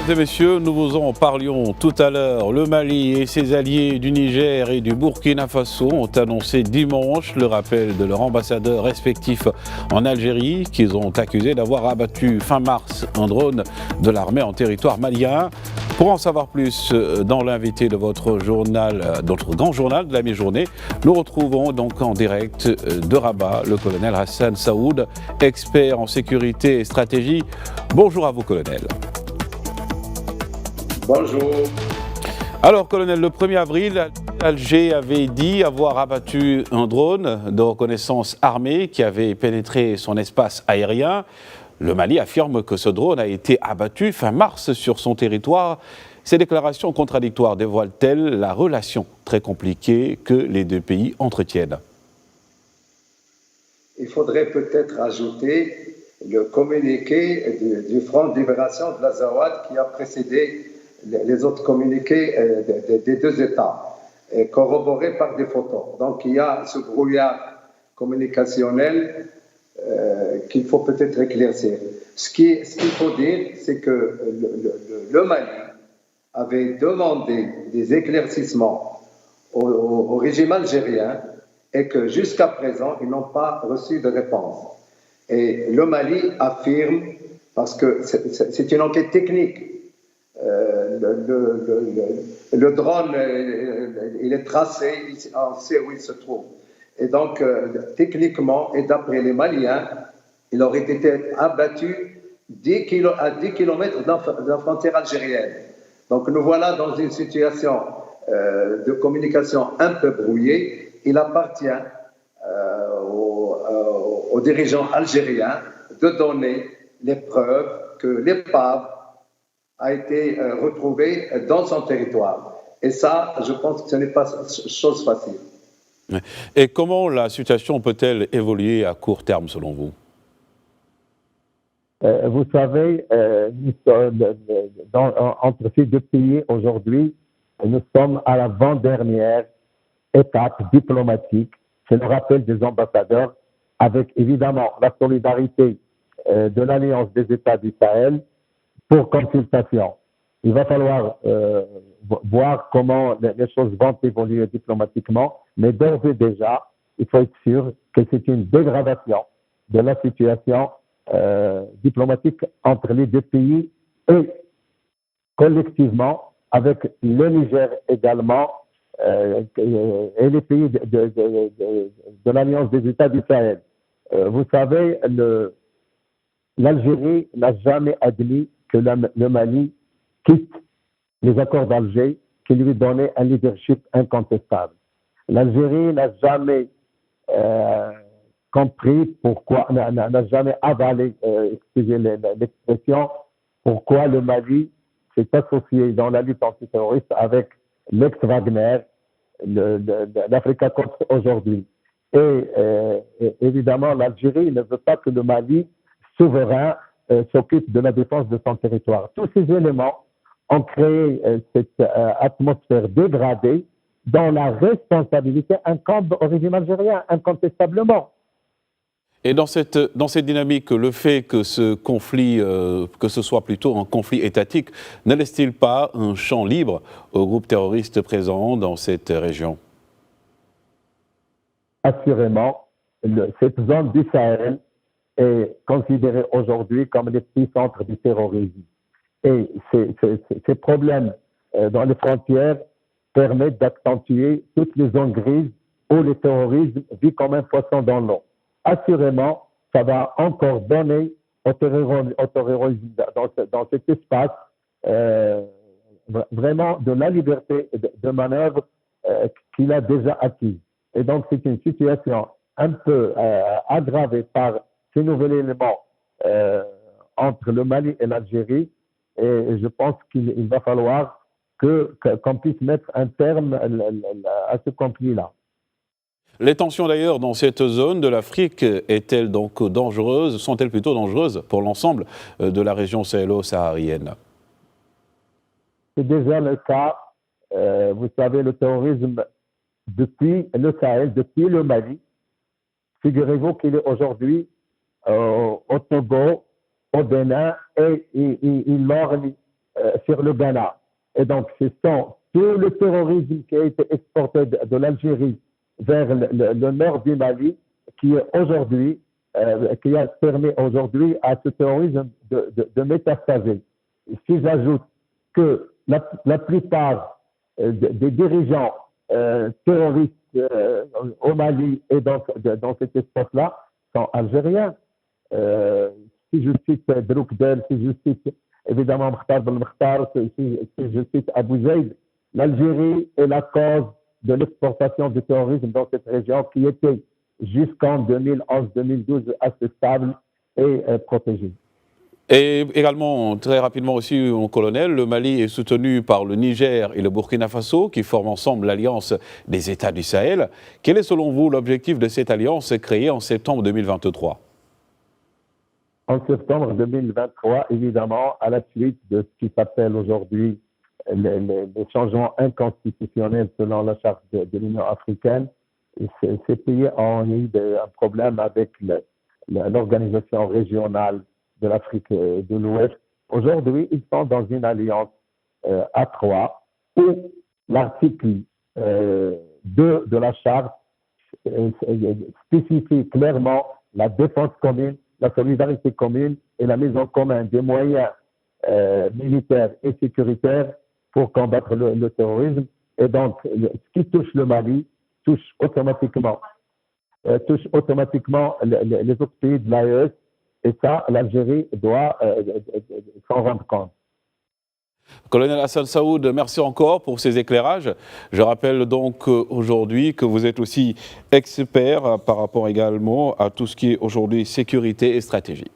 Mesdames et messieurs, nous vous en parlions tout à l'heure. Le Mali et ses alliés du Niger et du Burkina Faso ont annoncé dimanche le rappel de leurs ambassadeurs respectifs en Algérie, qu'ils ont accusés d'avoir abattu fin mars un drone de l'armée en territoire malien. Pour en savoir plus, dans l'invité de votre journal, notre grand journal de la mi-journée, nous retrouvons donc en direct de Rabat le colonel Hassan Saoud, expert en sécurité et stratégie. Bonjour à vous, colonel. Bonjour. Alors, colonel, le 1er avril, Alger avait dit avoir abattu un drone de reconnaissance armée qui avait pénétré son espace aérien. Le Mali affirme que ce drone a été abattu fin mars sur son territoire. Ces déclarations contradictoires dévoilent-elles la relation très compliquée que les deux pays entretiennent? Il faudrait peut-être ajouter le communiqué du Front de libération de l'Azawad qui a précédé les autres communiqués des deux États, corroborés par des photos. Donc il y a ce brouillard communicationnel qu'il faut peut-être éclaircir. Ce qu'il faut dire, c'est que le Mali avait demandé des éclaircissements au régime algérien et que jusqu'à présent, ils n'ont pas reçu de réponse. Et le Mali affirme, parce que c'est une enquête technique, le drone, il est tracé, on sait où il se trouve. Et donc, techniquement, et d'après les Maliens, il aurait été abattu à 10 km de la frontière algérienne. Donc, nous voilà dans une situation de communication un peu brouillée. Il appartient aux dirigeants algériens de donner les preuves que l'épave a été retrouvée dans son territoire. Et ça, je pense que ce n'est pas chose facile. Et comment la situation peut-elle évoluer à court terme, selon vous? Vous savez, entre ces deux pays aujourd'hui, nous sommes à l'avant-dernière étape diplomatique. C'est le rappel des ambassadeurs avec évidemment la solidarité de l'Alliance des États du Sahel pour consultation. Il va falloir voir comment les choses vont évoluer diplomatiquement, mais d'ores et déjà, il faut être sûr que c'est une dégradation de la situation diplomatique entre les deux pays et collectivement avec le Niger également et les pays de l'Alliance des États du Sahel. Vous savez, l'Algérie n'a jamais admis que le Mali quitte les accords d'Alger qui lui donnaient un leadership incontestable. L'Algérie n'a jamais compris pourquoi, n'a jamais avalé, excusez l'expression, pourquoi le Mali s'est associé dans la lutte antiterroriste avec l'ex-Wagner, l'Africa Corps aujourd'hui. Et évidemment, l'Algérie ne veut pas que le Mali souverain s'occupe de la défense de son territoire. Tous ces éléments ont créé cette atmosphère dégradée dont la responsabilité incombe au régime algérien, incontestablement. Et dans cette dynamique, le fait que ce conflit, que ce soit plutôt un conflit étatique, ne laisse-t-il pas un champ libre aux groupes terroristes présents dans cette région? Assurément, cette zone du Sahel est considérée aujourd'hui comme l'épicentre du terrorisme. Et ces problèmes dans les frontières permettent d'accentuer toutes les zones grises où le terrorisme vit comme un poisson dans l'eau. Assurément, ça va encore donner au terrorisme dans cet espace vraiment de la liberté de manœuvre qu'il a déjà acquise. Et donc, c'est une situation un peu aggravée par ces nouveaux éléments entre le Mali et l'Algérie. Et je pense qu'il va falloir qu'on puisse mettre un terme à ce conflit-là. Les tensions d'ailleurs dans cette zone de l'Afrique est-elle donc dangereuses, sont-elles plutôt dangereuses pour l'ensemble de la région sahélo-saharienne? C'est déjà le cas. Vous savez, le terrorisme depuis le Sahel, depuis le Mali, figurez-vous qu'il est aujourd'hui au Togo, au Bénin et il lorgne sur le Ghana. Et donc, ce sont tout le terrorisme qui a été exporté de l'Algérie vers le nord du Mali qui a permis aujourd'hui à ce terrorisme de métastaser. Si j'ajoute que la plupart des dirigeants terroristes au Mali et dans cet espace-là sont algériens. Si je cite Broukdel, si je cite évidemment Mokhtar Ben Mokhtar, si je cite Abou Zaid, l'Algérie est la cause de l'exportation du terrorisme dans cette région qui était jusqu'en 2011-2012 assez stable et protégée. Et également, très rapidement aussi, mon colonel, le Mali est soutenu par le Niger et le Burkina Faso qui forment ensemble l'Alliance des États du Sahel. Quel est selon vous l'objectif de cette alliance créée en septembre 2023 ? En septembre 2023, évidemment, à la suite de ce qui s'appelle aujourd'hui les changements inconstitutionnels selon la charte de l'Union africaine, ces pays ont eu un problème avec l'organisation régionale de l'Afrique de l'Ouest. Aujourd'hui, ils sont dans une alliance à 3 où l'article 2 de la charte spécifie clairement la défense commune, la solidarité commune et la mise en commun des moyens militaires et sécuritaires pour combattre le terrorisme. Et donc, ce qui touche le Mali touche automatiquement les autres pays de l'AES. Et ça, l'Algérie doit s'en rendre compte. Colonel Hassan Saoud, merci encore pour ces éclairages. Je rappelle donc aujourd'hui que vous êtes aussi expert par rapport également à tout ce qui est aujourd'hui sécurité et stratégie.